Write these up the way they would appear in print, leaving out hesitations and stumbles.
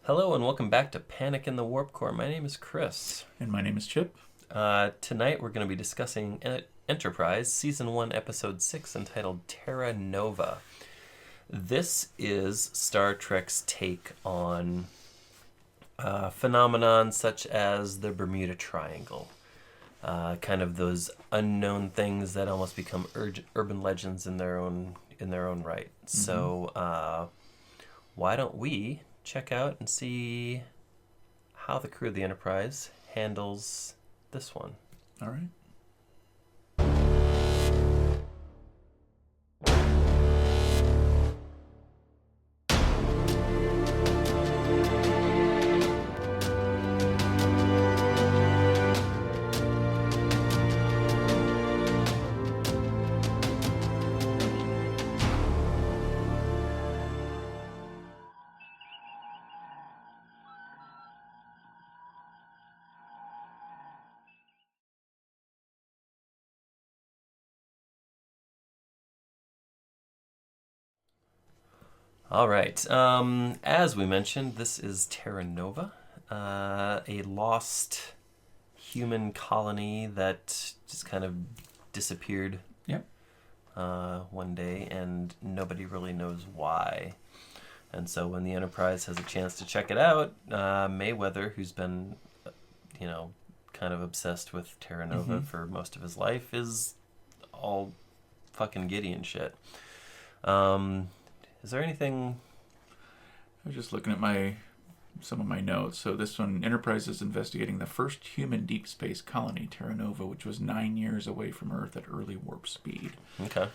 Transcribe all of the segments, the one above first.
Hello and welcome back to Panic in the Warp Core. My name is Chris. And my name is Chip. Tonight we're going to be discussing Enterprise, Season 1, Episode 6, entitled Terra Nova. This is Star Trek's take on phenomenon such as the Bermuda Triangle. Kind of those unknown things that almost become urban legends in their own right. Mm-hmm. So why don't we check out and see how the crew of the Enterprise handles this one. All right. All right. As we mentioned, this is Terra Nova, a lost human colony that just kind of disappeared. Yep. One day, and nobody really knows why. And so when the Enterprise has a chance to check it out, Mayweather, who's been, kind of obsessed with Terra Nova for most of his life, is all fucking giddy and shit. Is there anything... I was just looking at some of my notes. So this one, Enterprise is investigating the first human deep space colony, Terra Nova, which was 9 years away from Earth at early warp speed. Okay.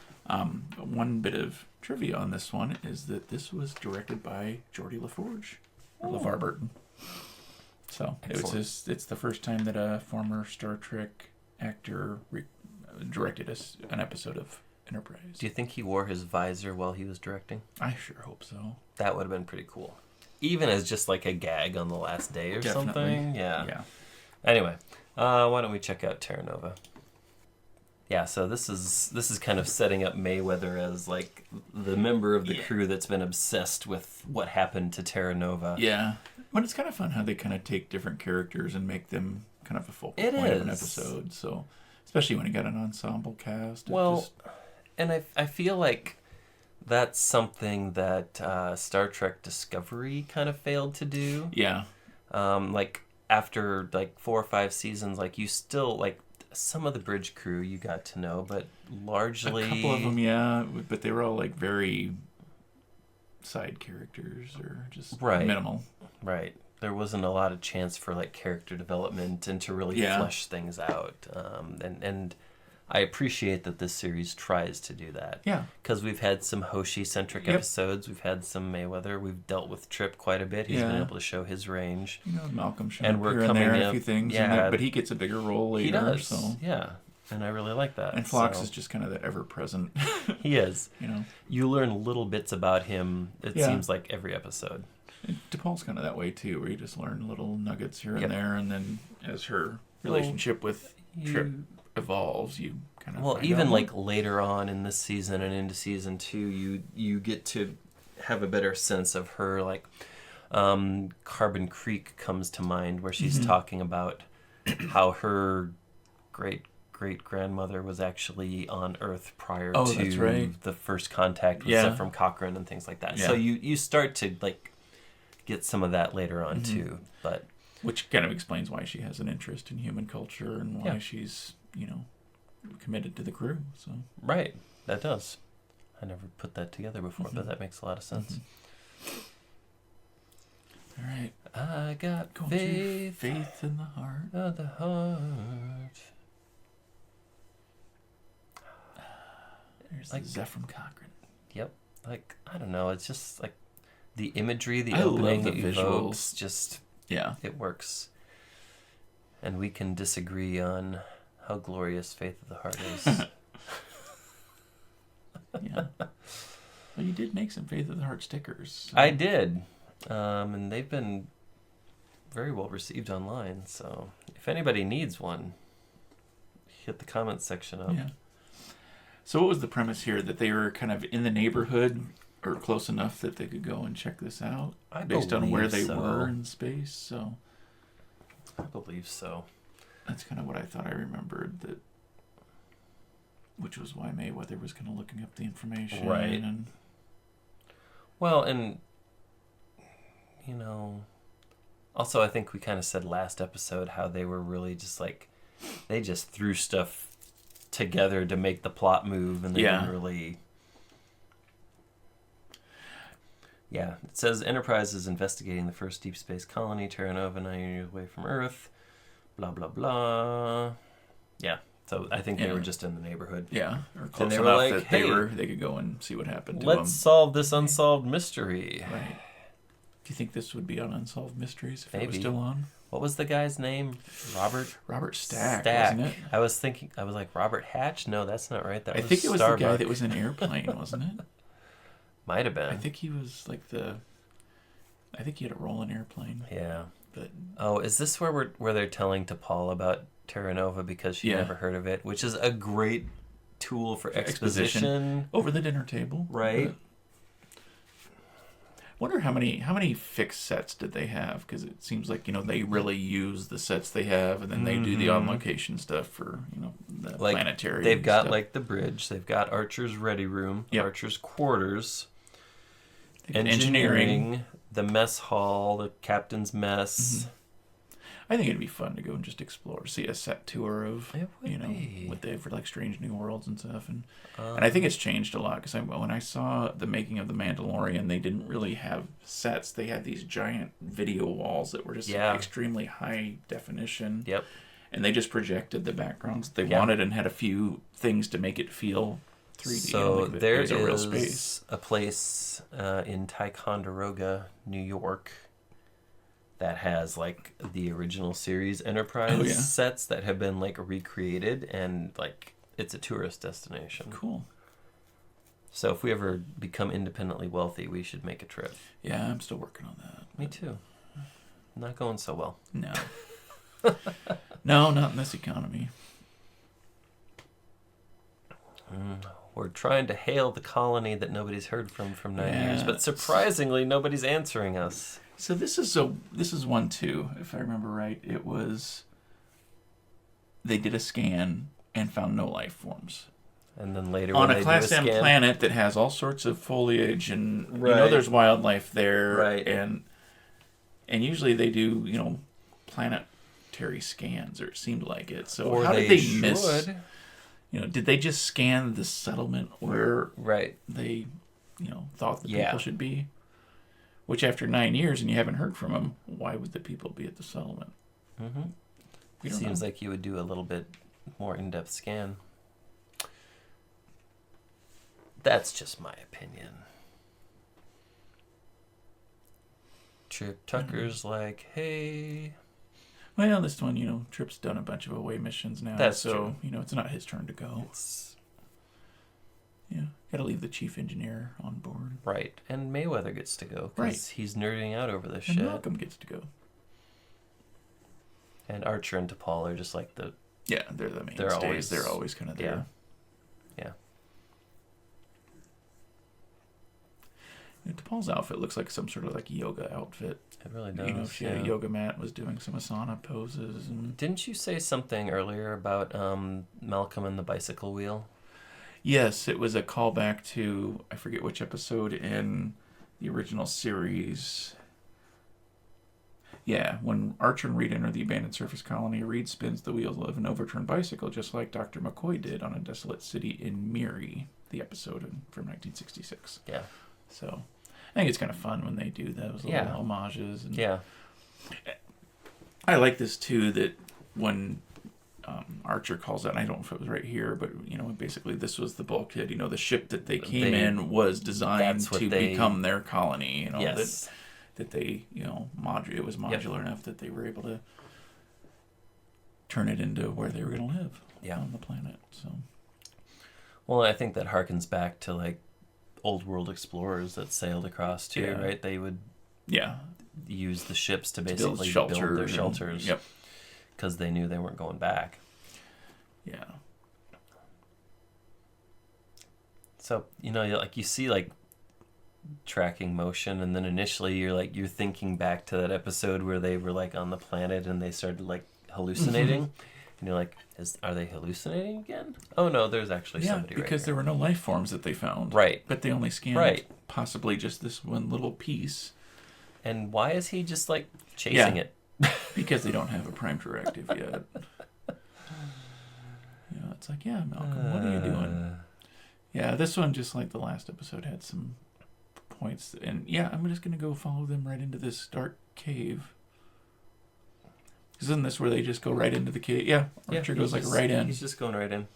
One bit of trivia on this one is that this was directed by Geordie LaForge, or LeVar Burton. So it's the first time that a former Star Trek actor directed an episode of Enterprise. Do you think he wore his visor while he was directing? I sure hope so. That would have been pretty cool. Even as just like a gag on the last day or Definitely. something. Yeah. Anyway, why don't we check out Terra Nova? Yeah, so this is kind of setting up Mayweather as like the member of the crew that's been obsessed with what happened to Terra Nova. Yeah. But it's kind of fun how they kind of take different characters and make them kind of a focal point of an episode. So, especially when you got an ensemble cast. And I feel like that's something that Star Trek Discovery kind of failed to do. Yeah. Like after like 4 or 5 seasons, like you still like some of the bridge crew you got to know, but largely a couple of them, yeah, but they were all like very side characters or just minimal. Right. There wasn't a lot of chance for like character development and to really flesh things out. And I appreciate that this series tries to do that. Yeah. Because we've had some Hoshi-centric episodes. We've had some Mayweather. We've dealt with Trip quite a bit. He's been able to show his range. Malcolm showed and we're here coming and there up, a few things. But he gets a bigger role later. He does. So. Yeah. And I really like that. And Phlox is just kind of that ever-present. He is. You learn little bits about him, it seems like, every episode. And DePaul's kind of that way, too, where you just learn little nuggets here and there, and then as her relationship with Trip evolves, you kind of even like later on in this season and into season 2, you get to have a better sense of her. Like Carbon Creek comes to mind, where she's talking about how her great grandmother was actually on Earth prior to the first contact with stuff from Cochrane and things like that. So you start to like get some of that later on too, but which kind of explains why she has an interest in human culture and why she's committed to the crew. So right, that does. I never put that together before, but that makes a lot of sense. All right, I got faith in the heart of the heart. There's like Zephram Cochrane. Yep. Like I don't know. It's just like the imagery, the opening, the visuals. Just it works. And we can disagree on how glorious Faith of the Heart is. Well, you did make some Faith of the Heart stickers. So. I did. And they've been very well received online. So if anybody needs one, hit the comments section up. Yeah. So what was the premise here? That they were kind of in the neighborhood or close enough that they could go and check this out I based on where they believe so. were in space. So I believe so. that's kind of what I thought I remembered, that, which was why Mayweather was kind of looking up the information. Right. And Well, and, you know, also I think we kind of said last episode how they were really just like, they just threw stuff together to make the plot move, and they didn't really... Yeah, it says Enterprise is investigating the first deep space colony, Terra Nova, 9 years away from Earth, blah, blah, blah. Yeah, so I think they were just in the neighborhood. Yeah, or close they enough were like, that hey, they could go and see what happened to let's them. solve this unsolved mystery. Right. Do you think this would be on Unsolved Mysteries if Maybe. it was still on? What was the guy's name? Robert Stack, wasn't it? I was like, Robert Hatch? No, that's not right. I think it was Starbuck. the guy that was in Airplane, wasn't it? Might have been. I think he was like I think he had a role in Airplane. Yeah. But oh, is this where they're telling T'Pol about Terra Nova because she never heard of it, which is a great tool for exposition over the dinner table, right? Wonder how many fixed sets did they have, because it seems like they really use the sets they have, and then they do the on location stuff for the planetary. They've got stuff. like the bridge, they've got Archer's ready room, Archer's quarters, engineering, the mess hall, the captain's mess. Mm-hmm. I think it'd be fun to go and just explore, see a set tour of what they have for like Strange New Worlds and stuff, and I think it's changed a lot, because when I saw the making of The Mandalorian, they didn't really have sets. They had these giant video walls that were just extremely high definition. Yep. And they just projected the backgrounds they wanted and had a few things to make it feel 3D. So there is a real space. a place in Ticonderoga, New York, that has like the original series Enterprise sets that have been like recreated, and like it's a tourist destination. Cool. So if we ever become independently wealthy, we should make a trip. Yeah, I'm still working on that. Me too. Not going so well. No. No, not in this economy. We're trying to hail the colony that nobody's heard from 9 years, but surprisingly, nobody's answering us. So this is one too, if I remember right. It was, they did a scan and found no life forms. And then later on when a they Class do a M scan, planet that has all sorts of foliage, and there's wildlife there, right? And usually they do planetary scans, or it seemed like it. So how did they miss? Did they just scan the settlement where they thought the people should be? Which after 9 years and you haven't heard from them, why would the people be at the settlement? Mm-hmm. Seems like you would do a little bit more in-depth scan. That's just my opinion. Trip Tucker's like, hey. Well, this one, Trip's done a bunch of away missions now. That's true. It's not his turn to go. Got to leave the chief engineer on board. Right, and Mayweather gets to go because he's nerding out over this shit. And Malcolm gets to go. And Archer and T'Pol are just like the... Yeah, they're the mainstays. They're always kind of there. Yeah. T'Pol's outfit looks like some sort of like yoga outfit. It really does. She had a yoga mat, was doing some asana poses. And didn't you say something earlier about Malcolm and the bicycle wheel? Yes, it was a callback to, I forget which episode in the original series. Yeah, when Archer and Reed enter the abandoned surface colony, Reed spins the wheels of an overturned bicycle, just like Dr. McCoy did on a desolate city in Miri, the episode from 1966. Yeah. So I think it's kind of fun when they do those little homages. And I like this too, that when Archer calls out, and I don't know if it was right here, but basically this was the bulkhead. The ship that they came in was designed to become their colony. That they it was modular enough that they were able to turn it into where they were going to live on the planet. So, well, I think that harkens back to like old world explorers that sailed across too, right? They would use the ships to basically build their shelters. Because they knew they weren't going back. Yeah. So, like you see like tracking motion, and then initially you're thinking back to that episode where they were like on the planet and they started like hallucinating, and you're like, are they hallucinating again? Oh no, there's actually somebody right because here. there were no life forms that they found. Right. But they only scanned possibly just this one little piece. And why is he just like chasing it? Because they don't have a prime directive yet. It's like, Malcolm, what are you doing? Yeah, this one, just like the last episode, had some points. And I'm just going to go follow them right into this dark cave. Isn't this where they just go right into the cave? Yeah, Archer goes like right in. He's just going right in.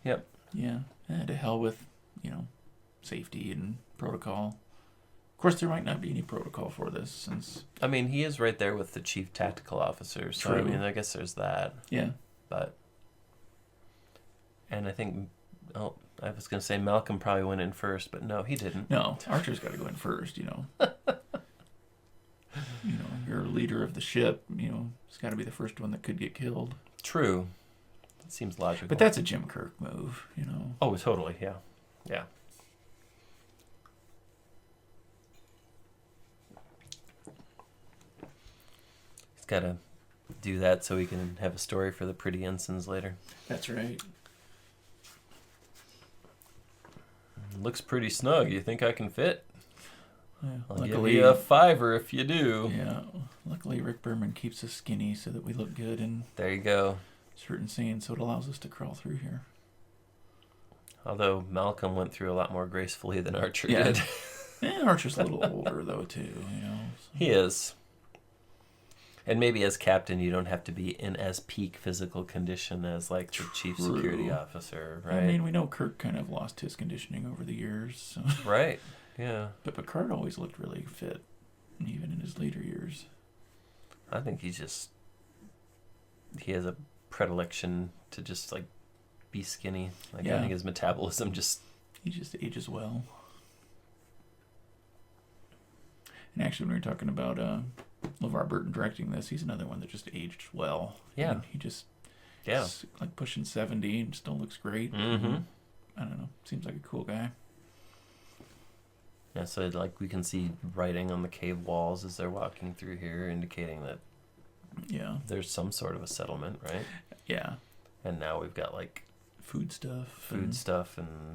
Yep. Yeah, to hell with, safety and protocol. Of course, there might not be any protocol for this since... I mean, he is right there with the chief tactical officer, so True. I mean, I guess there's that. Yeah. But... And I think... Oh, I was going to say Malcolm probably went in first, but no, he didn't. No, Archer's got to go in first, You're a leader of the ship, it's got to be the first one that could get killed. True. That seems logical. But that's a Jim Kirk move, Oh, totally, yeah. Yeah. He's got to do that so he can have a story for the pretty ensigns later. That's right. Looks pretty snug. You think I can fit? Yeah, I'll give you a $5 if you do. Yeah. Luckily, Rick Berman keeps us skinny so that we look good in There you go. certain scenes, so it allows us to crawl through here. Although Malcolm went through a lot more gracefully than Archer did. Archer's a little older, though, too, So. He is. And maybe as captain, you don't have to be in as peak physical condition as like the chief security officer, right? I mean, we know Kirk kind of lost his conditioning over the years. So. Right, yeah. But Picard always looked really fit, even in his later years. I think he has a predilection to just like be skinny. I think his metabolism He just ages well. And actually, when we were talking about LeVar Burton directing this, he's another one that just aged well. Yeah. I mean, he just like pushing 70 and still looks great. Mm-hmm. I don't know. Seems like a cool guy. Yeah, so like we can see writing on the cave walls as they're walking through here, indicating that there's some sort of a settlement, right? Yeah. And now we've got like food stuff and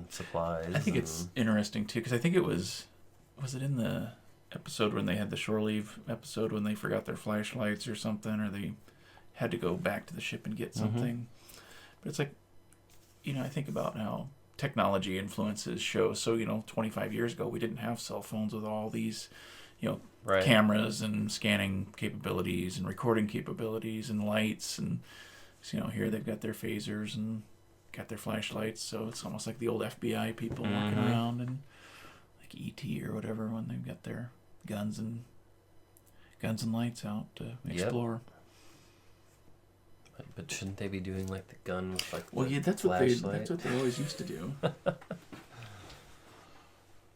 supplies. I think it's interesting too, because I think it was it in the episode when they had the shore leave episode when they forgot their flashlights or something, or they had to go back to the ship and get something. But it's like, I think about how technology influences shows. So 25 years ago we didn't have cell phones with all these cameras and scanning capabilities and recording capabilities and lights, and so, here they've got their phasers and got their flashlights, so it's almost like the old FBI people walking around, and like ET or whatever, when they've got their guns and lights out to explore. But shouldn't they be doing like the gun with like that's what they always used to do.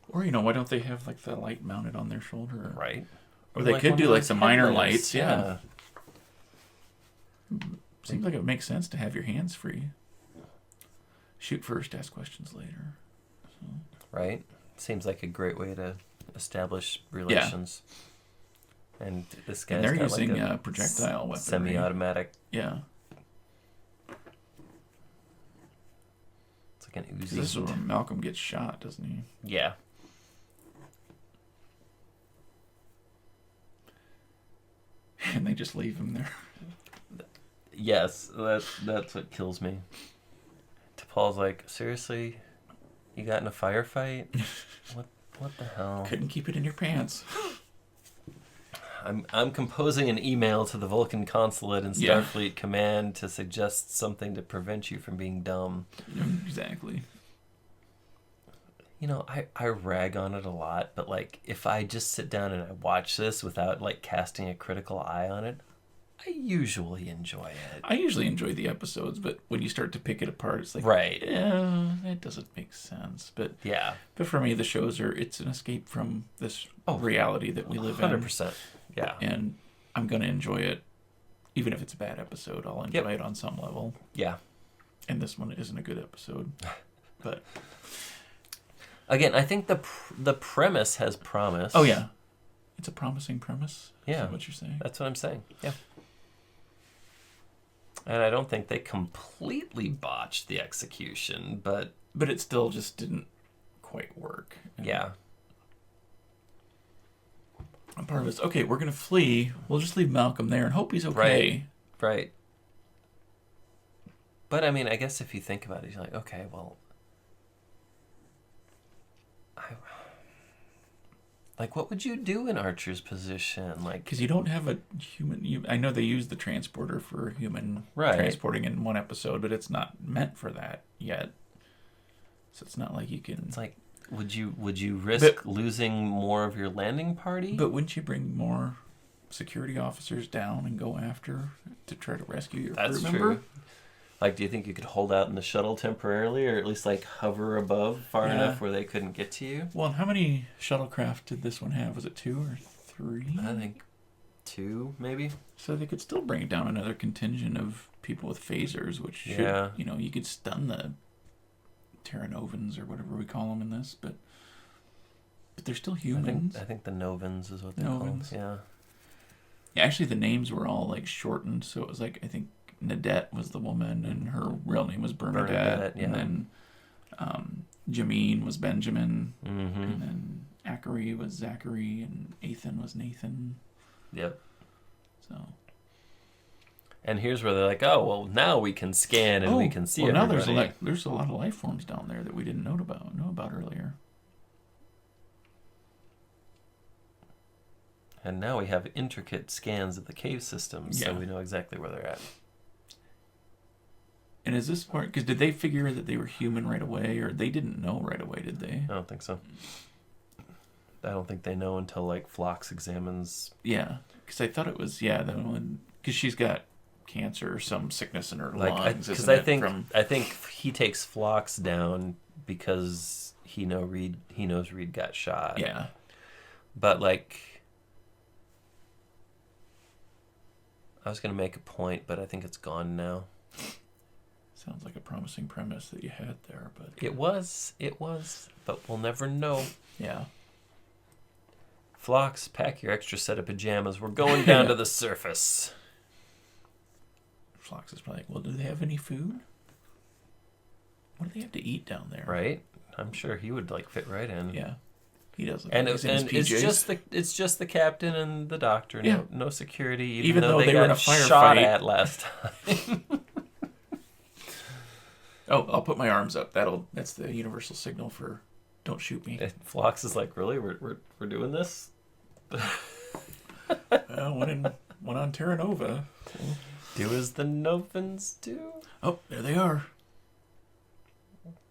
Or why don't they have like the light mounted on their shoulder? Right. Or they could do like the minor lights. Yeah. Seems like it would make sense to have your hands free. Shoot first, ask questions later. So. Right. Seems like a great way to establish relations. Yeah. And this guy's they're got using like a projectile weaponry. Semi-automatic. Yeah. It's like an Uzi. This is where Malcolm gets shot, doesn't he? Yeah. And they just leave him there. Yes, that's what kills me. T'Pol's like, seriously, you got in a firefight? What the hell? Couldn't keep it in your pants. I'm composing an email to the Vulcan consulate and Starfleet Command to suggest something to prevent you from being dumb. Exactly. I rag on it a lot, but like if I just sit down and I watch this without like casting a critical eye on it, I usually enjoy it. I usually enjoy the episodes, but when you start to pick it apart, it's like, right, it doesn't make sense. But but for me, the shows it's an escape from this reality that we live 100%. in. 100%. Yeah. And I'm going to enjoy it, even if it's a bad episode. I'll enjoy it on some level. Yeah. And this one isn't a good episode, but Again, I think the premise has promise. Oh yeah, it's a promising premise. Yeah, Is that what you're saying? That's what I'm saying. Yeah. And I don't think they completely botched the execution, but it still just didn't quite work. Yeah. Part of it's okay. We're gonna flee. We'll just leave Malcolm there and hope he's okay. Right. But I mean, I guess if you think about it, you're like, okay, well, like, what would you do in Archer's position? Like, because you don't have a human. I know they use the transporter for human transporting in one episode, but it's not meant for that yet. So it's not like you can. It's like, would you risk losing more of your landing party? But wouldn't you bring more security officers down and go after to try to rescue your crew member? True. Like, do you think you could hold out in the shuttle temporarily, or at least like hover above far enough where they couldn't get to you? Well, how many shuttlecraft did this one have? Was it 2 or 3? I think 2, maybe. So they could still bring down another contingent of people with phasers, which should, you could stun the Terra Novans or whatever we call them in this, but they're still humans. I think the Novans is what they're called. Yeah. Yeah. Actually, the names were all like shortened, so it was like I think Nadette was the woman, and her real name was Bernadette, and then Jameen was Benjamin, and then Akari was Zachary, and Ethan was Nathan. Yep. So. And here's where they're like, oh, well, now we can scan and we can see everybody. Now there's a lot of life forms down there that we didn't know about earlier. And now we have intricate scans of the cave systems, so we know exactly where they're at. And is this part... Because did they figure that they were human right away, or they didn't know right away, did they? I don't think so. I don't think they know until, like, Phlox examines... Yeah, because I thought it was, that one... Because she's got cancer or some sickness in her lungs, because I think he takes Phlox down because he knows Reed got shot. Yeah. But, like... I was going to make a point, but I think it's gone now. Sounds like a promising premise that you had there, but... It was, but we'll never know. Yeah. Phlox, pack your extra set of pajamas. We're going down to the surface. Phlox is probably like, well, do they have any food? What do they have to eat down there? Right? I'm sure he would, like, fit right in. Yeah. He does look and like he's in his PJs. it's just the captain and the doctor. Yeah. No security, even though they were in a firefight. Shot at last time. Oh, I'll put my arms up. That's the universal signal for don't shoot me. And Phlox is like, really? We're doing this? One on Terra Nova. So. Do as the Novans do? Oh, there they are.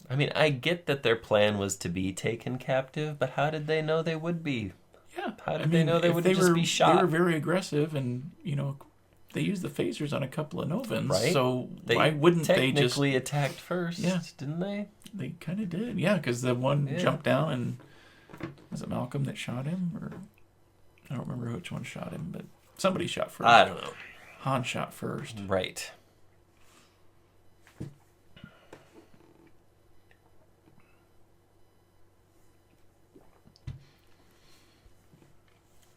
I mean, I get that their plan was to be taken captive, but how did they know they would be? Yeah. How did they know they would just be shot? They were very aggressive, and, they used the phasers on a couple of Novans, right? So why wouldn't they just... technically attacked first, didn't they? They kind of did, because the one jumped down, and was it Malcolm that shot him? Or I don't remember which one shot him, but somebody shot first. I don't know. Han shot first. Right.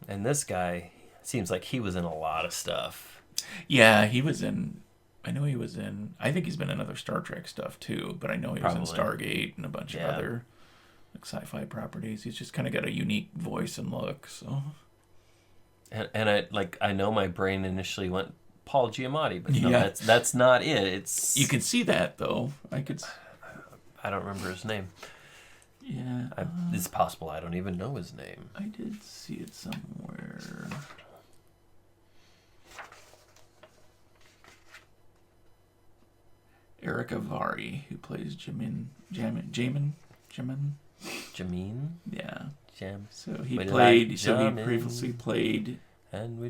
And this guy seems like he was in a lot of stuff. Yeah, he was in... I know he was in... I think he's been in other Star Trek stuff, too. But I know he was in Stargate and a bunch of other sci-fi properties. He's just kind of got a unique voice and look, so... And I know my brain initially went Paul Giamatti, but no, that's not it. It's... You can see that, though. I don't remember his name. Yeah. It's possible I don't even know his name. I did see it somewhere... Erica Vari, who plays Jameen. Yeah. So he previously played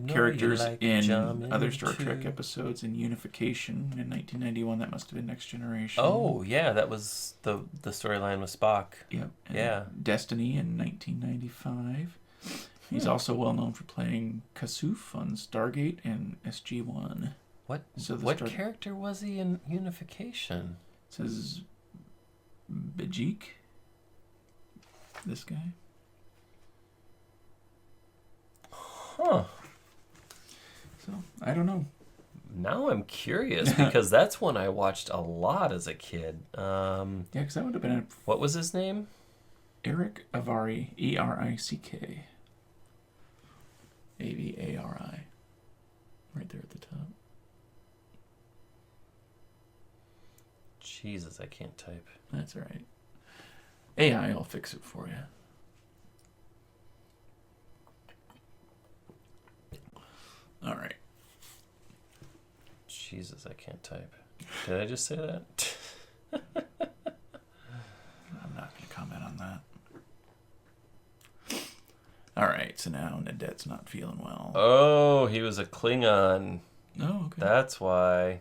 characters in other Star Trek episodes in Unification in 1991. That must have been Next Generation. Oh, yeah, that was the storyline with Spock. Yep. Yeah. Destiny in 1995. He's also well known for playing Kasuf on Stargate and SG-1. What character was he in Unification? It says Bajik. This guy. Huh. So, I don't know. Now I'm curious because that's one I watched a lot as a kid. Yeah, because that would have been What was his name? Eric Avari, Erick. Avari. Right there at the top. Jesus, I can't type. That's all right. AI will fix it for you. All right. Jesus, I can't type. Did I just say that? I'm not going to comment on that. All right, so now Nadette's not feeling well. Oh, he was a Klingon. Oh, okay. That's why.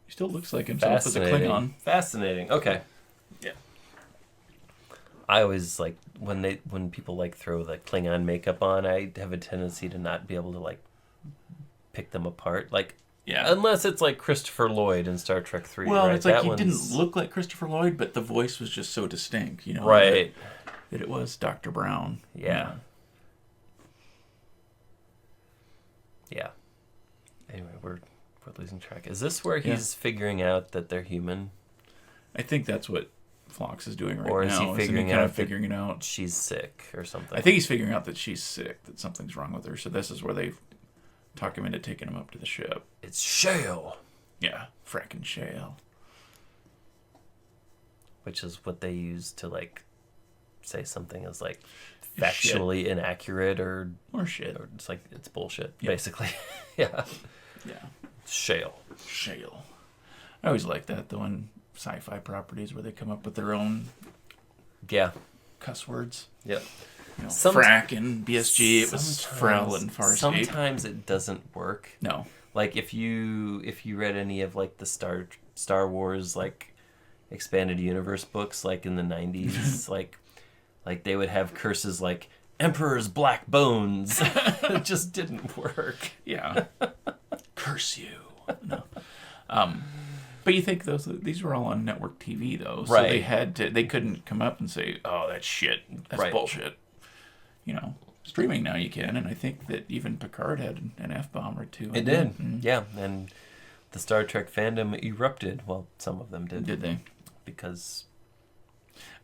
He still looks like himself as a Klingon. Fascinating. Okay. Yeah. I always like when people like throw the Klingon makeup on, I have a tendency to not be able to like pick them apart. Like, yeah, unless it's like Christopher Lloyd in Star Trek 3. Well, right? It's like he didn't look like Christopher Lloyd, but the voice was just so distinct, you know. Right. That it was Dr. Brown. Yeah. Yeah. Anyway, we're losing track. Is this where he's figuring out that they're human? I think that's what Phlox is doing right now. Or is he figuring out figuring it out? She's sick or something? I think he's figuring out that she's sick, that something's wrong with her. So this is where they talk him into taking him up to the ship. It's shale. Yeah, fracking shale. Which is what they use to like say something is like factually inaccurate or shit. Or it's like it's bullshit, basically. Yeah. Yeah. Shale. I always like that though in sci-fi properties where they come up with their own cuss words. Yep. You know, frack and BSG, it was Frel and Farscape. Sometimes it doesn't work. No. Like if you read any of like the Star Wars like expanded universe books like in the 90s like they would have curses like Emperor's black bones. It just didn't work. Yeah. Curse you. No. But you think these were all on network TV though, so they couldn't come up and say, "Oh, that's shit. That's bullshit." You know, streaming now you can, and I think that even Picard had an F-bomb or two. It did. Mm-hmm. Yeah, and the Star Trek fandom erupted. Well, some of them did. Did they? Because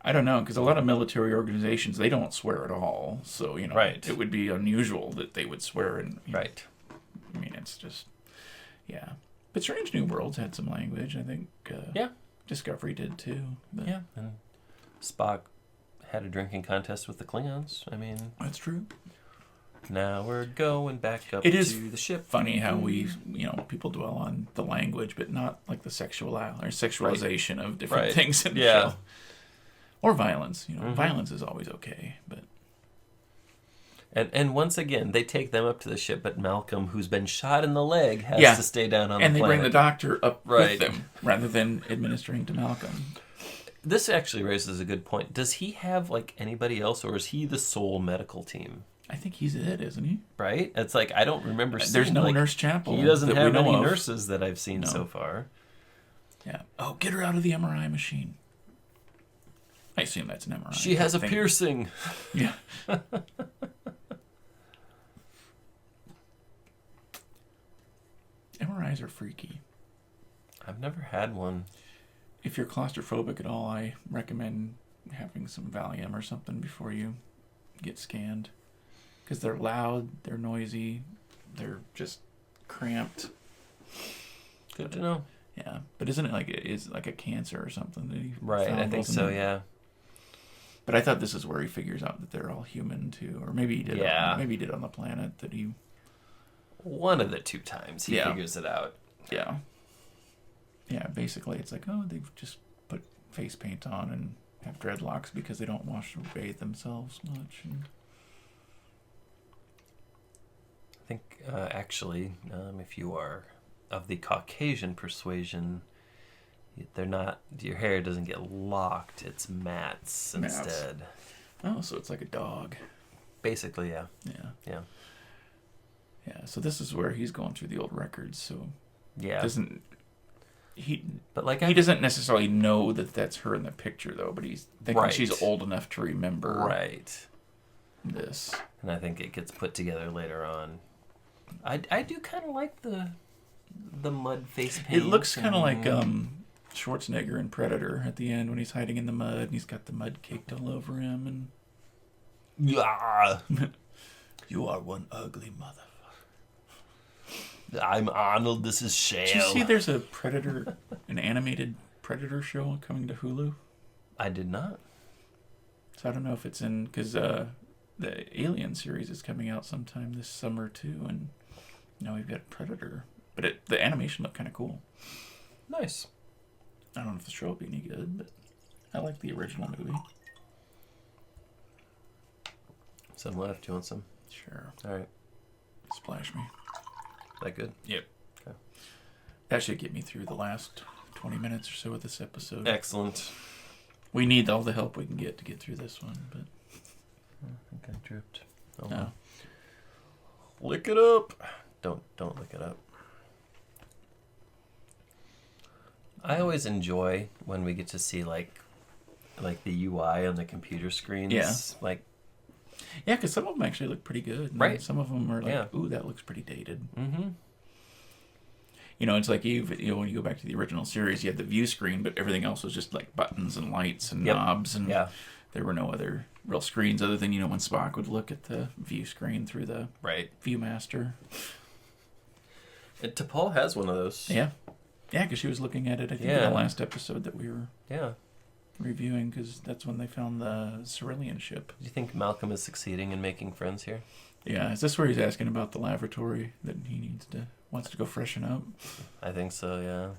I don't know, because a lot of military organizations, they don't swear at all. So, you know, it would be unusual that they would swear. And I mean, it's just, yeah. But Strange New Worlds had some language, I think. Discovery did too. But. Yeah, and Spock had a drinking contest with the Klingons. I mean, that's true. Now we're going back up to the ship. Funny how we, people dwell on the language, but not like the sexualization of different things in the show. Or violence. Violence is always okay, but. And once again, they take them up to the ship, but Malcolm, who's been shot in the leg, has to stay down on the planet. And they bring the doctor up with them, rather than administering to Malcolm. This actually raises a good point. Does he have, like, anybody else, or is he the sole medical team? I think he's it, isn't he? Right? It's like, I don't remember seeing... There's no Nurse Chapel. He doesn't have any nurses that I've seen so far. Yeah. Oh, get her out of the MRI machine. I assume that's an MRI. She has a piercing. Yeah. MRIs are freaky. I've never had one. If you're claustrophobic at all, I recommend having some Valium or something before you get scanned. Because they're loud, they're noisy, they're just cramped. Good to know. Yeah, but isn't it like a cancer or something that he Right, found, I think so, yeah. But I thought this is where he figures out that they're all human too, or maybe he did. Yeah. Maybe he did on the planet that he. One of the two times he figures it out. Yeah. Yeah, basically it's like, they've just put face paint on and have dreadlocks because they don't wash or bathe themselves much. And... I think, actually, if you are of the Caucasian persuasion, they're not, your hair doesn't get locked, it's mats instead. Oh, so it's like a dog. Basically, yeah. Yeah. Yeah, so this is where he's going through the old records, so doesn't But like he doesn't necessarily know that that's her in the picture though, but he's thinking she's old enough to remember this. And I think it gets put together later on. I do kind of like the mud face paint. It looks kind of like Schwarzenegger in Predator at the end when he's hiding in the mud and he's got the mud caked all over him and yeah. You are one ugly motherfucker. I'm Arnold, this is Shale. Did you see there's a Predator, an animated Predator show coming to Hulu? I did not. So I don't know if it's in, because the Alien series is coming out sometime this summer too, and now we've got Predator. But the animation looked kind of cool. Nice. I don't know if the show will be any good, but I like the original movie. Some left. You want some? Sure. All right. Splash me. That good? Yep. Okay. That should get me through the last 20 minutes or so of this episode. Excellent. We need all the help we can get to get through this one, but I think I dripped. Oh, no. Lick it up. Don't lick it up. I always enjoy when we get to see like the UI on the computer screens. Yeah. Yeah, because some of them actually look pretty good. Right. Some of them are like, ooh, that looks pretty dated. Mm-hmm. You know, it's like when you go back to the original series, you had the view screen, but everything else was just like buttons and lights and knobs, and there were no other real screens other than, when Spock would look at the view screen through the ViewMaster. And T'Pol has one of those. Yeah. Yeah, because she was looking at it, I think, in the last episode that we were reviewing, because that's when they found the Cerulean ship. Do you think Malcolm is succeeding in making friends here? Yeah, is this where he's asking about the lavatory that he wants to go freshen up? I think so, yeah.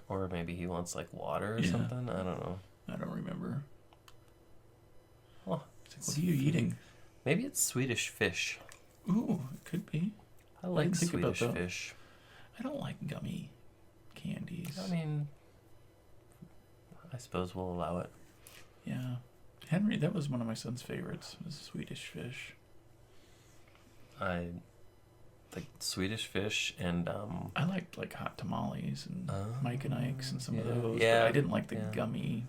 Or maybe he wants like water or something. I don't know. I don't remember. Well, like, what are you eating? Maybe it's Swedish fish. Ooh, it could be. I like Swedish fish. I don't like gummy candies. I mean, I suppose we'll allow it. Yeah. Henry, that was one of my son's favorites, was Swedish fish. I like Swedish fish and I liked like hot tamales and Mike and Ike's and some of those. Yeah, but I didn't like the gummy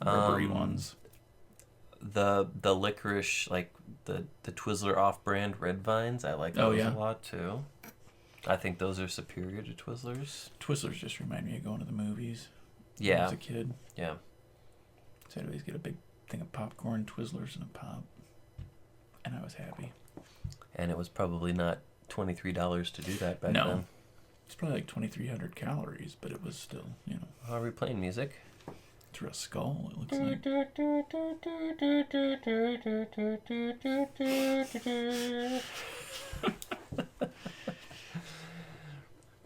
rubbery ones. The licorice, like the Twizzler off-brand red vines, I like those a lot too. I think those are superior to Twizzlers. Twizzlers just remind me of going to the movies. Yeah. When I was a kid. Yeah. So I'd always get a big thing of popcorn, Twizzlers, and a pop. And I was happy. And it was probably not $23 to do that back then. It's probably like 2,300 calories, but it was still, Are we playing music? Through a skull, it looks like.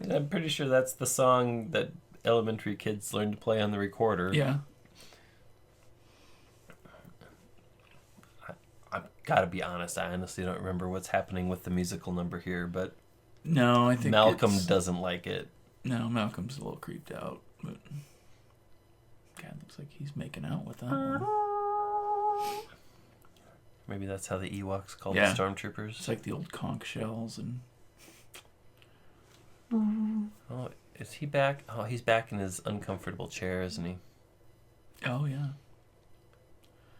I'm pretty sure that's the song that elementary kids learn to play on the recorder. Yeah. I've got to be honest. I honestly don't remember what's happening with the musical number here, but no, I think Malcolm doesn't like it. No, Malcolm's a little creeped out, but God, looks like he's making out with that one. Maybe that's how the Ewoks call the stormtroopers. It's like the old conch shells and. Oh, is he back? Oh, he's back in his uncomfortable chair, isn't he? Oh, yeah.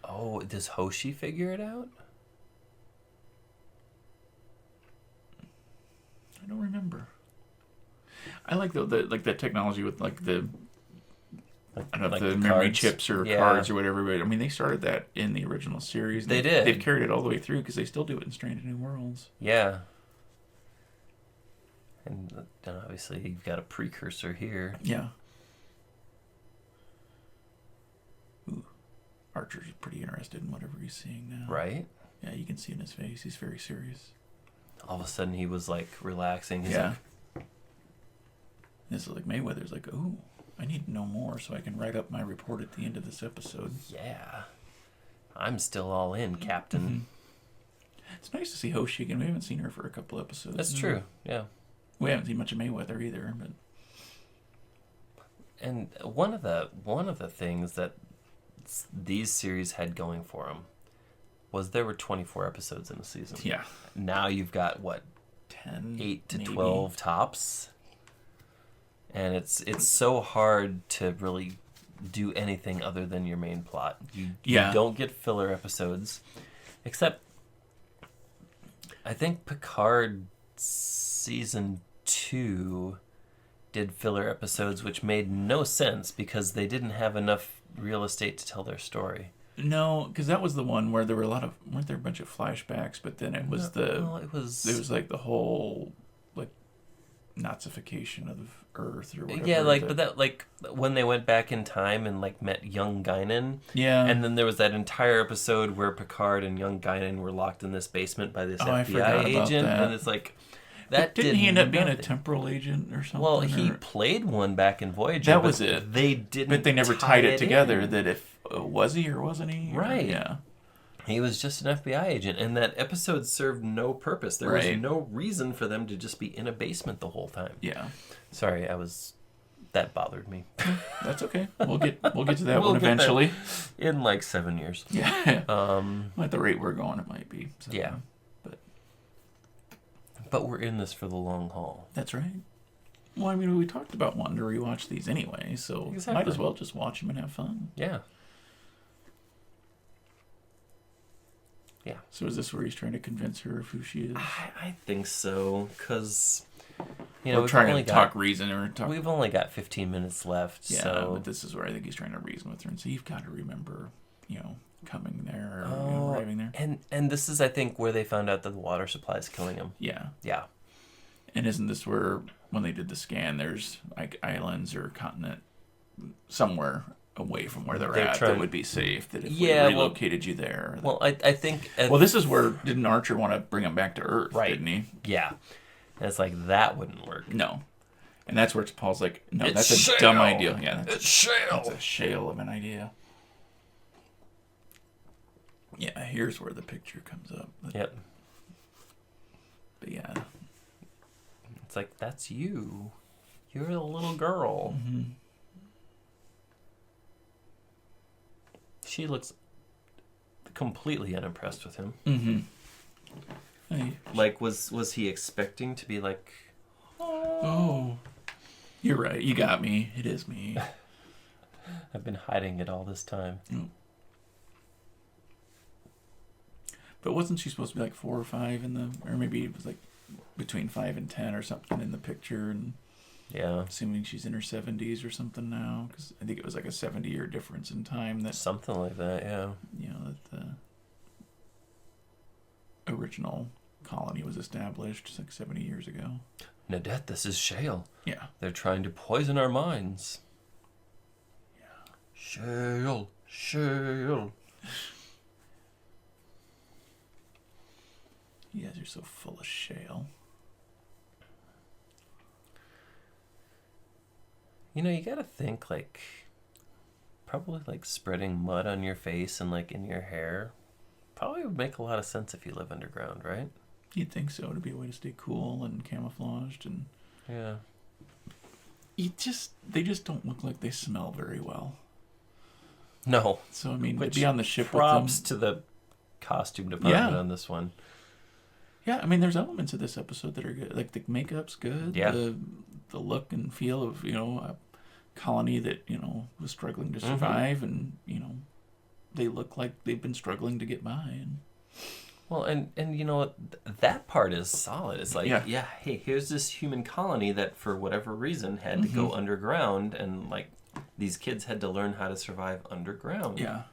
Oh, does Hoshi figure it out? I don't remember. I like the technology with like the I don't know if the memory cards. Chips or cards or whatever, but I mean they started that in the original series. They did. They've carried it all the way through because they still do it in Strange New Worlds. Yeah. And then obviously you've got a precursor here. Yeah. Ooh. Archer's pretty interested in whatever he's seeing now. Right? Yeah, you can see in his face. He's very serious. All of a sudden he was like relaxing. He's like, this is like Mayweather's like, ooh, I need to know more so I can write up my report at the end of this episode. Yeah. I'm still all in, Captain. Mm-hmm. It's nice to see Hoshi again. We haven't seen her for a couple episodes. That's true, yeah. We haven't seen much of Mayweather either, but and one of the things that these series had going for them was there were 24 episodes in a season. Yeah. Now you've got what, 10, 8 to maybe. 12 tops. And it's so hard to really do anything other than your main plot. You don't get filler episodes, except I think Picard season 2 did filler episodes, which made no sense because they didn't have enough real estate to tell their story. No, because that was the one where there were weren't there a bunch of flashbacks, but then it was it was like the whole like Nazification of Earth or whatever. Yeah, but that when they went back in time and met young Guinan. Yeah. And then there was that entire episode where Picard and young Guinan were locked in this basement by this FBI agent, and it's like that didn't he end up being a temporal agent or something? Well, he played one back in Voyager. That was it. They didn't. But they never tied it together. That if was he or wasn't he? Right. Yeah. He was just an FBI agent, and that episode served no purpose. There was no reason for them to just be in a basement the whole time. Yeah. Sorry, that bothered me. That's okay. We'll get to that one eventually. In 7 years. Yeah. At the rate we're going, it might be. So. Yeah. But we're in this for the long haul. That's right. Well, I mean, we talked about wanting to rewatch these anyway, so might as well just watch them and have fun. Yeah. Yeah. So is this where he's trying to convince her of who she is? I think so, because we're trying to talk reason We've only got 15 minutes left. Yeah, so. But this is where I think he's trying to reason with her and say, you've got to remember, coming there or arriving there. And this is, I think, where they found out that the water supply is killing him. Yeah. Yeah. And isn't this where, when they did the scan, there's islands or continent somewhere away from where they're at that would be safe, that if we relocated you there. Well, I think... well, this is where, didn't Archer want to bring him back to Earth, didn't he? Yeah. And it's that wouldn't work. No. And that's where Paul's like, no, that's a dumb idea. Yeah, it's shale. That's a shale of an idea. Yeah, here's where the picture comes up. Yep. But yeah. It's that's you. You're the little girl. Mm-hmm. She looks completely unimpressed with him. Mm-hmm. Hey. Was he expecting to be oh, you're right. You got me. It is me. I've been hiding it all this time. Mm. But wasn't she supposed to be 4 or 5 or maybe it was between 5 and 10 or something in the picture? And yeah, assuming she's in her 70s or something now, because I think it was a 70-year difference in time. That something like that. Yeah. That the original colony was established 70 years ago. Nadette, this is shale. Yeah. They're trying to poison our minds. Yeah. Shale. You guys are so full of shale. You gotta think, probably, spreading mud on your face and, in your hair probably would make a lot of sense if you live underground, right? You'd think so, to be a way to stay cool and camouflaged and... Yeah. They just don't look like they smell very well. No. So, I mean, to be on the ship with them... Props to the costume department on this one. Yeah, I mean, there's elements of this episode that are good. The makeup's good. Yeah. The look and feel of, a colony that, was struggling to survive. And, they look like they've been struggling to get by. And... Well, and that part is solid. It's hey, here's this human colony that for whatever reason had to go underground. And, these kids had to learn how to survive underground. Yeah.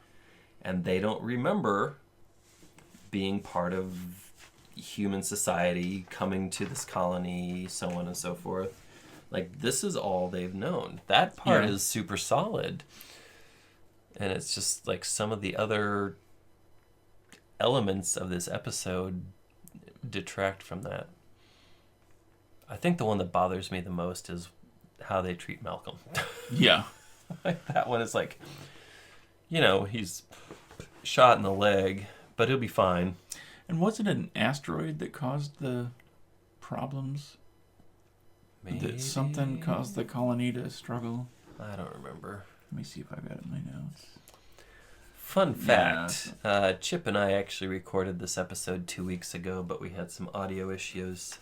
And they don't remember being part of human society, coming to this colony, so on and so forth. This is all they've known. That part is super solid. And it's just some of the other elements of this episode detract from that. I think the one that bothers me the most is how they treat Malcolm. Yeah. That one is he's shot in the leg, but he'll be fine. And was it an asteroid that caused the problems? Maybe. That something caused the colony to struggle? I don't remember. Let me see if I got it in my notes. Fun fact, Chip and I actually recorded this episode 2 weeks ago, but we had some audio issues.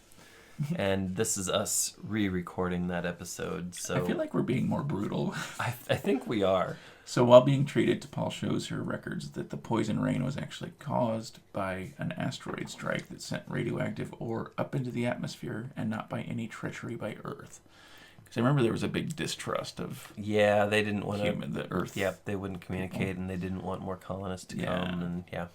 And this is us re-recording that episode. So I feel like we're being more brutal. I think we are. So while being treated, T'Pol shows her records that the poison rain was actually caused by an asteroid strike that sent radioactive ore up into the atmosphere and not by any treachery by Earth. Because I remember there was a big distrust of they didn't want the Earth. Yep, they wouldn't communicate, and they didn't want more colonists to come, and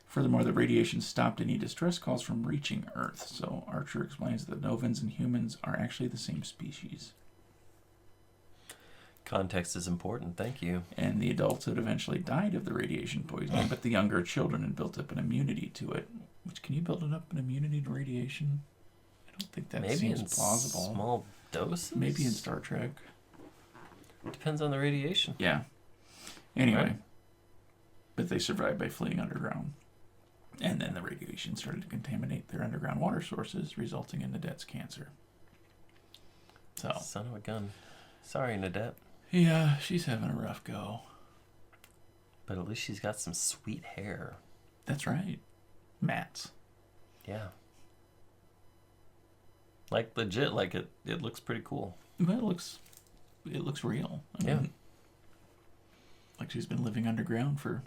Furthermore, the radiation stopped any distress calls from reaching Earth. So Archer explains that Novans and humans are actually the same species. Context is important, thank you. And the adults had eventually died of the radiation poisoning, but the younger children had built up an immunity to it. Which, can you build up an immunity to radiation? I don't think that seems plausible. Small doses? Maybe in Star Trek. Depends on the radiation. Yeah. Anyway. But they survived by fleeing underground. And then the radiation started to contaminate their underground water sources, resulting in Nadette's cancer. So. Son of a gun. Sorry, Nadette. Yeah, she's having a rough go. But at least she's got some sweet hair. That's right. Matt's. Yeah. Like, legit, like, it looks pretty cool. Well, it looks real. I mean, like she's been living underground for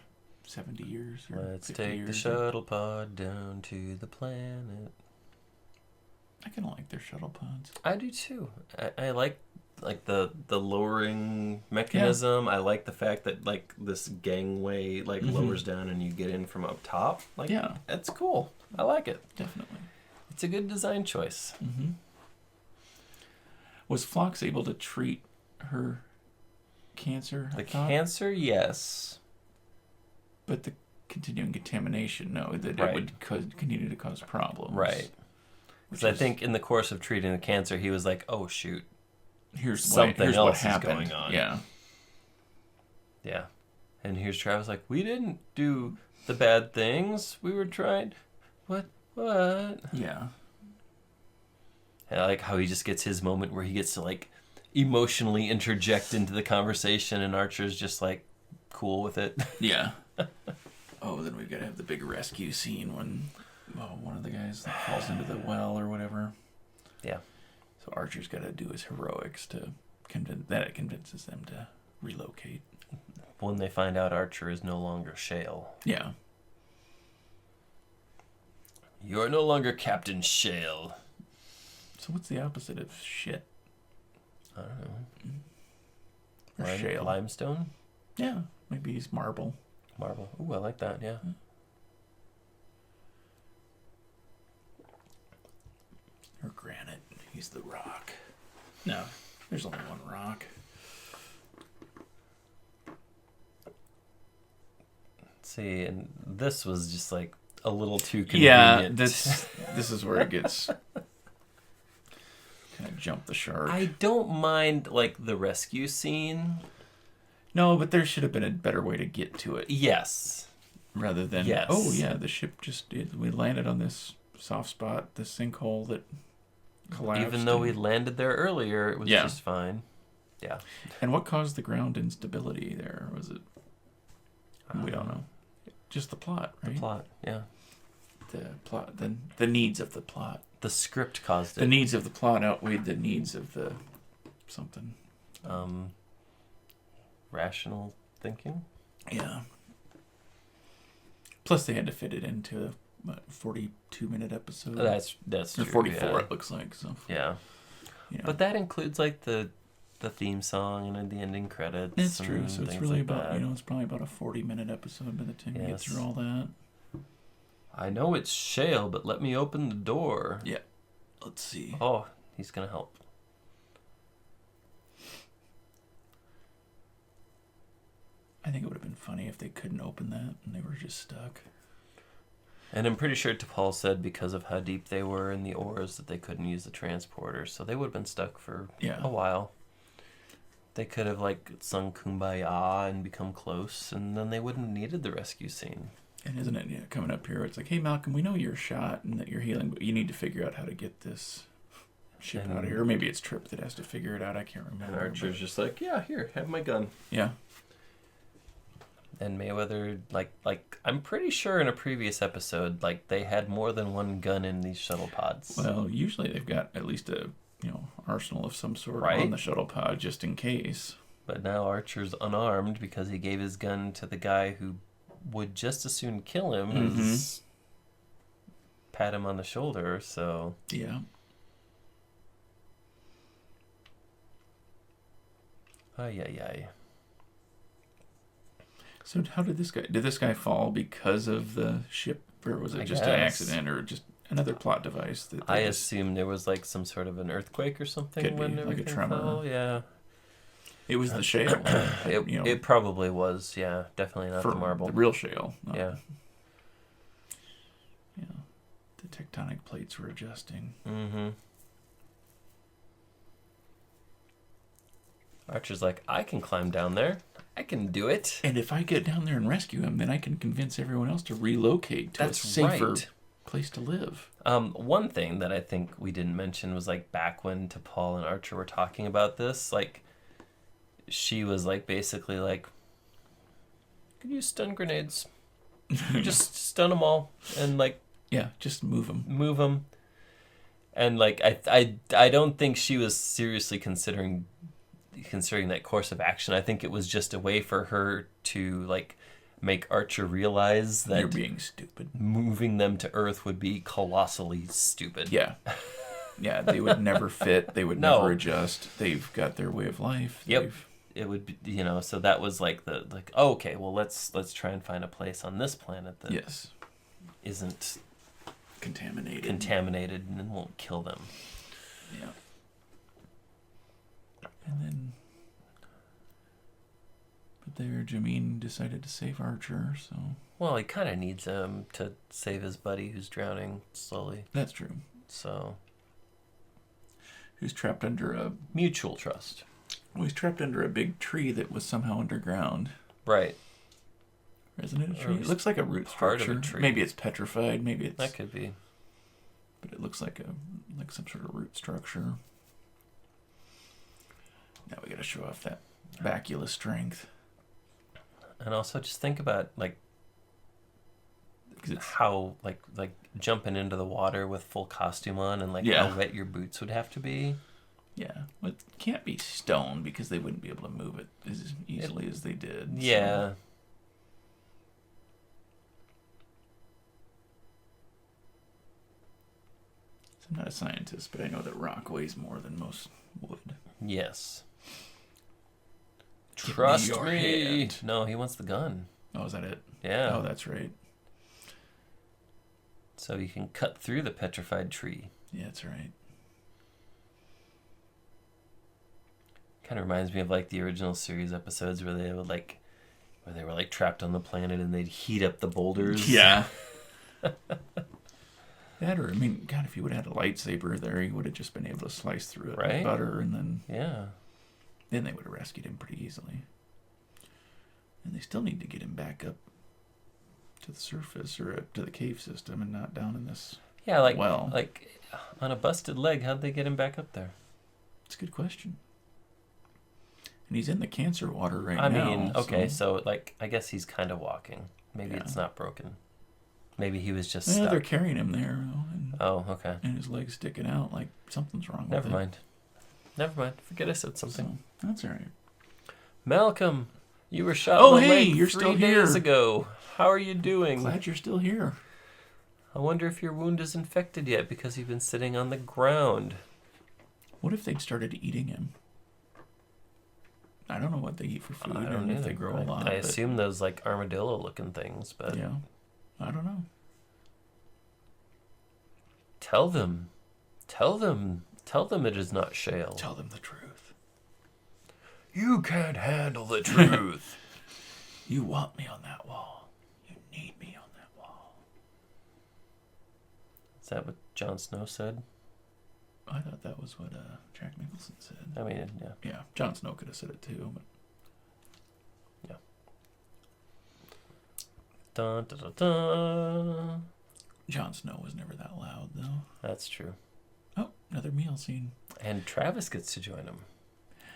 70 years or Let's 50 take years. the shuttle pod down to the planet. I kind of like their shuttle pods. I do too. I like the lowering mechanism. I like the fact that like this gangway lowers down and you get in from up top. Like, yeah, that's cool. I like it. Definitely. It's a good design choice. Mm-hmm. Was Phlox able to treat her cancer? The cancer, yes. But the continuing contamination, no. That it would continue to cause problems. Right. Because I think in the course of treating the cancer, he was like, "Oh shoot, here's what else is going on." Yeah. Yeah. And here's Travis like, "We didn't do the bad things. We were trying." What? Yeah. And I like how he just gets his moment where he gets to like emotionally interject into the conversation, and Archer's just like cool with it. Yeah. Oh, then we've got to have the big rescue scene when one of the guys falls into the well or whatever. Yeah. So Archer's got to do his heroics to convinces them to relocate. When they find out Archer is no longer Shale. Yeah. You're no longer Captain Shale. So what's the opposite of shit? I don't know. Or shale. Limestone? Yeah. Maybe he's marble. Marble. Ooh, I like that, yeah. Or granite. He's the rock. No, there's only one rock. See, and this was just like a little too convenient. Yeah, this is where it gets kind of jump the shark. I don't mind like the rescue scene. No, but there should have been a better way to get to it. Yes. Rather than the ship we landed on this soft spot, this sinkhole that collapsed. Even though we landed there earlier, it was just fine. Yeah. And what caused the ground instability there? Was it? We don't know. Just the plot, right? The plot, yeah. The plot, the needs of the plot. The script caused it. The needs of the plot outweighed the needs of the something. Rational thinking. Yeah. Plus, they had to fit it into a 42-minute episode. That's or true. 44, yeah. it looks like. So. Yeah. But that includes like the theme song and the ending credits. That's true. So it's really like about it's probably about a 40-minute episode by the time you get through all that. I know it's Shale, but let me open the door. Yeah. Let's see. Oh, he's gonna help. I think it would have been funny if they couldn't open that and they were just stuck. And I'm pretty sure T'Pol said because of how deep they were in the oars that they couldn't use the transporter, so they would have been stuck for a while. They could have like sung Kumbaya and become close, and then they wouldn't have needed the rescue scene. And isn't it coming up here? It's like, hey Malcolm, we know you're shot and that you're healing, but you need to figure out how to get this ship out of here. Or maybe it's Trip that has to figure it out. I can't remember. And Archer's just like, yeah, here, have my gun. Yeah. And Mayweather, like I'm pretty sure in a previous episode, like they had more than one gun in these shuttle pods. Well, usually they've got at least a arsenal of some sort Right? on the shuttle pod just in case. But now Archer's unarmed because he gave his gun to the guy who would just as soon kill him as pat him on the shoulder. So Yeah. ay. So how did this guy fall because of the ship, or was it just an accident, or just another plot device? I assume there was like some sort of an earthquake or something. Could when be, like a everything tremor. fell. Yeah. It was the shale. It probably was. Yeah, definitely not the marble. The real shale. Yeah. Yeah. The tectonic plates were adjusting. Mm-hmm. Archer's like, I can climb down there. I can do it. And if I get down there and rescue him, then I can convince everyone else to relocate to a safer place to live. One thing that I think we didn't mention was like back when T'Pol and Archer were talking about this, like she was like basically like, could use stun grenades. Just stun them all and like just move them. Move them. And like I don't think she was seriously considering that course of action. I think it was just a way for her to like make Archer realize that you're being stupid. Moving them to Earth would be colossally stupid. Yeah. Yeah, they would never fit. They would never adjust. They've got their way of life. Yep. It would be, so that was like oh, okay, well let's try and find a place on this planet that isn't contaminated and won't kill them. Yeah. And then, but there, Jameen decided to save Archer, so. Well, he kind of needs him to save his buddy who's drowning slowly. That's true. So. Who's trapped under a mutual trust. Well, he's trapped under a big tree that was somehow underground. Right. Isn't it a tree? It looks like a root structure. Of a tree. Maybe it's petrified. Maybe it's that could be. But it looks like some sort of root structure. Now we got to show off that Bacula strength. And also just think about like how like jumping into the water with full costume on and like how wet your boots would have to be. Yeah, well, it can't be stone because they wouldn't be able to move it as easily as they did. Yeah. So. I'm not a scientist, but I know that rock weighs more than most wood. Yes. Trust me. No, he wants the gun. Oh, is that it? Yeah. Oh, that's right. So you can cut through the petrified tree. Yeah, that's right. Kind of reminds me of like the original series episodes where they would like, where they were like trapped on the planet and they'd heat up the boulders. Yeah. That, or I mean, God, if he would have had a lightsaber there, he would have just been able to slice through it with butter, and then then they would have rescued him pretty easily. And they still need to get him back up to the surface or up to the cave system, and not down in this. Yeah, like well, like on a busted leg, how'd they get him back up there? It's a good question. And he's in the cancer water now. I mean, okay, so like I guess he's kind of walking. Maybe it's not broken. Maybe he was just stuck. They're carrying him there. Okay. And his leg's sticking out like something's wrong with it. Never mind. Forget I said something. So, that's all right. Malcolm, you were shot in the leg you're 3 still days here. ago. How are you doing? Glad you're still here. I wonder if your wound is infected yet because you've been sitting on the ground. What if they'd started eating him? I don't know what they eat for food. I don't know if they grow a lot. I assume those like armadillo-looking things, but yeah, I don't know. Tell them it is not shale. Tell them the truth. You can't handle the truth. You want me on that wall. You need me on that wall. Is that what Jon Snow said? I thought that was what Jack Nicholson said. I mean, yeah. Yeah, Jon Snow could have said it too, but... Yeah. Dun, dun, dun, dun. Jon Snow was never that loud, though. That's true. Oh, another meal scene. And Travis gets to join him.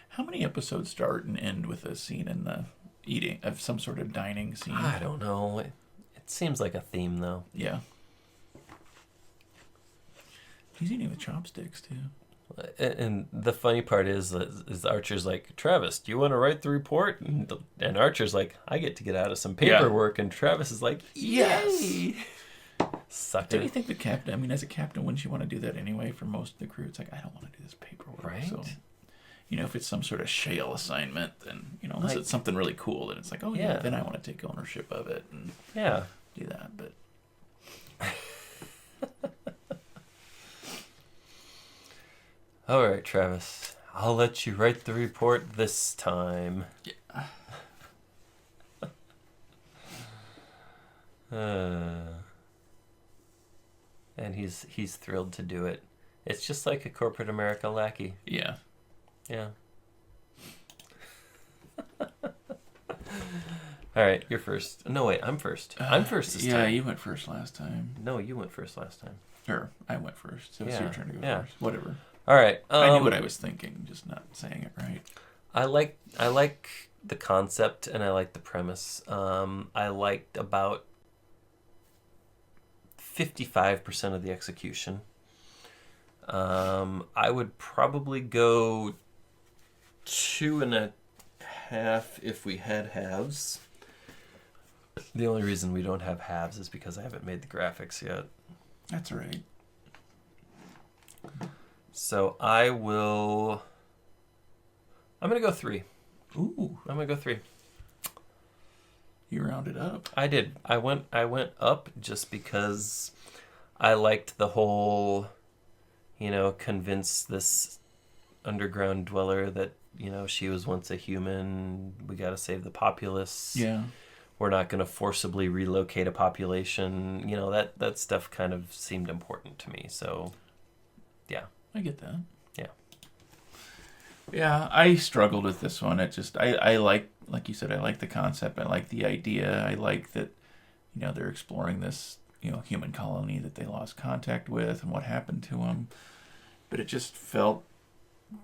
How many episodes start and end with a scene in some sort of dining scene. I don't know. It seems like a theme, though. Yeah. He's eating with chopsticks, too. And the funny part is Archer's like, Travis, do you want to write the report? And Archer's like, I get to get out of some paperwork. Yeah. And Travis is like, yes! Sucker. Don't you think the captain, I mean, as a captain, wouldn't you want to do that anyway for most of the crew? It's like, I don't want to do this paperwork. Right. So, if it's some sort of shale assignment, then, unless it's something really cool, then it's like, oh, yeah, then I want to take ownership of it and do that. But all right, Travis, I'll let you write the report this time. Yeah. And he's thrilled to do it. It's just like a corporate America lackey. Yeah. Yeah. All right, you're first. No, wait, I'm first. I'm first this time. Yeah, you went first last time. No, you went first last time. Or I went first, so it's your turn to go first. Whatever. All right. I knew what I was thinking, just not saying it right. I like the concept and I like the premise. I liked about 55% of the execution. I would probably go 2.5 if we had halves. The only reason we don't have halves is because I haven't made the graphics yet. That's right. So I'm going to go 3. Ooh. I'm going to go 3. You rounded up. I did. I went up just because I liked the whole, convince this underground dweller that, she was once a human. We got to save the populace. Yeah. We're not going to forcibly relocate a population. That stuff kind of seemed important to me. So, yeah. I get that. Yeah. Yeah, I struggled with this one. It just, I like you said, I like the concept. I like the idea. I like that, they're exploring this, human colony that they lost contact with and what happened to them. But it just felt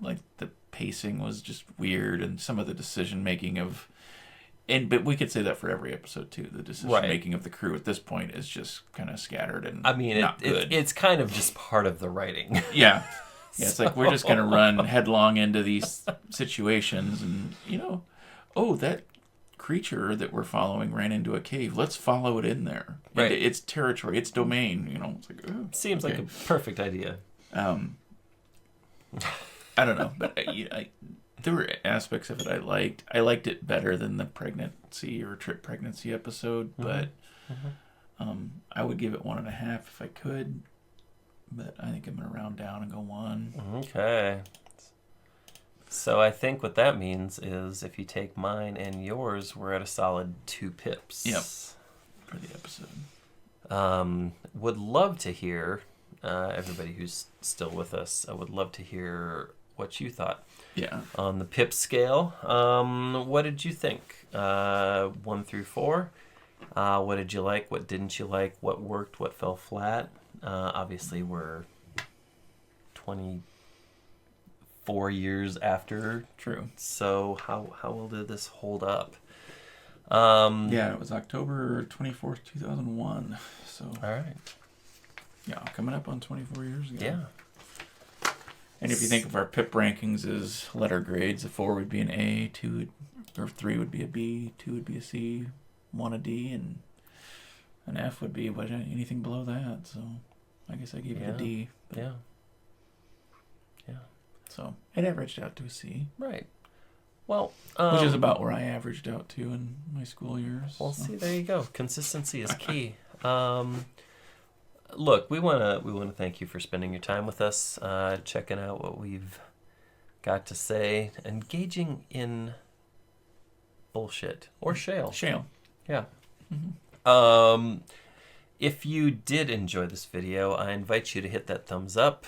like the pacing was just weird and some of the decision making but we could say that for every episode too. The decision making of the crew at this point is just kind of scattered and not good. It's kind of just part of the writing. Yeah. Yeah, it's like we're just going to run headlong into these situations and, that creature that we're following ran into a cave. Let's follow it in there. Right. It's territory. It's domain. It's like, seems like a perfect idea. I don't know, but there were aspects of it I liked. I liked it better than the pregnancy or trip pregnancy episode, but I would give it 1.5 if I could. But I think I'm going to round down and go 1. Okay. So I think what that means is if you take mine and yours, we're at a solid 2 pips. Yep. For the episode. Would love to hear, everybody who's still with us, I would love to hear what you thought. Yeah. On the pip scale, what did you think? 1 through 4? What did you like? What didn't you like? What worked? What fell flat? Obviously, we're 24 years after. True. So how well did this hold up? Yeah, it was October 24th, 2001. So. All right. Yeah, coming up on 24 years ago. Yeah. And if you think of our PIP rankings as letter grades, a 4 would be an A, 3 would be a B, 2 would be a C, 1 a D, and an F would be anything below that. So I guess I gave it a D. Yeah. So it averaged out to a C. Right. Well, which is about where I averaged out to in my school years. Well, see, there you go. Consistency is key. Look, we want to thank you for spending your time with us, checking out what we've got to say, engaging in bullshit or shale. Shale. Yeah. Mm-hmm. If you did enjoy this video, I invite you to hit that thumbs up.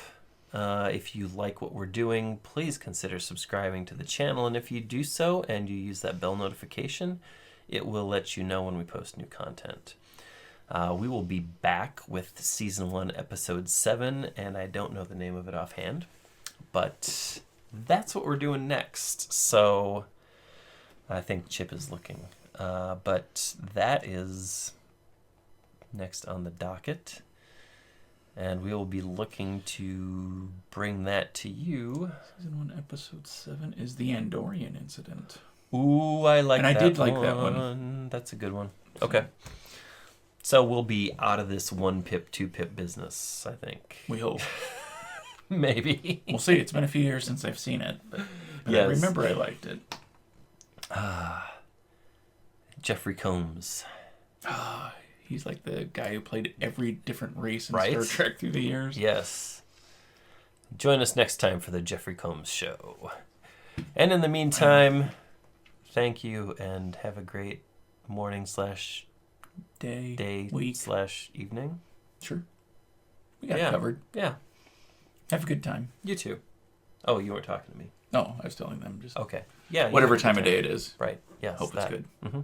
If you like what we're doing, please consider subscribing to the channel. And if you do so and you use that bell notification, it will let you know when we post new content. We will be back with Season 1, Episode 7, and I don't know the name of it offhand, but that's what we're doing next. So I think Chip is looking. But that is next on the docket. And we will be looking to bring that to you. Season 1, Episode 7 is the Andorian incident. Ooh, I like that one. And I did like that one. That's a good one. Okay. So we'll be out of this 1 pip, 2 pip business, I think. We hope. Maybe. We'll see. It's been a few years since I've seen it. But Yes. I remember I liked it. Jeffrey Combs. He's like the guy who played every different race in Right? Star Trek through the years. Yes. Join us next time for the Jeffrey Combs Show. And in the meantime, thank you and have a great morning / day week. / evening. Sure. We got it covered. Yeah. Have a good time. You too. Oh, you weren't talking to me. No, I was telling them just Okay. Yeah. whatever time of day it is. Right. Yes. Hope it's good. Mm-hmm.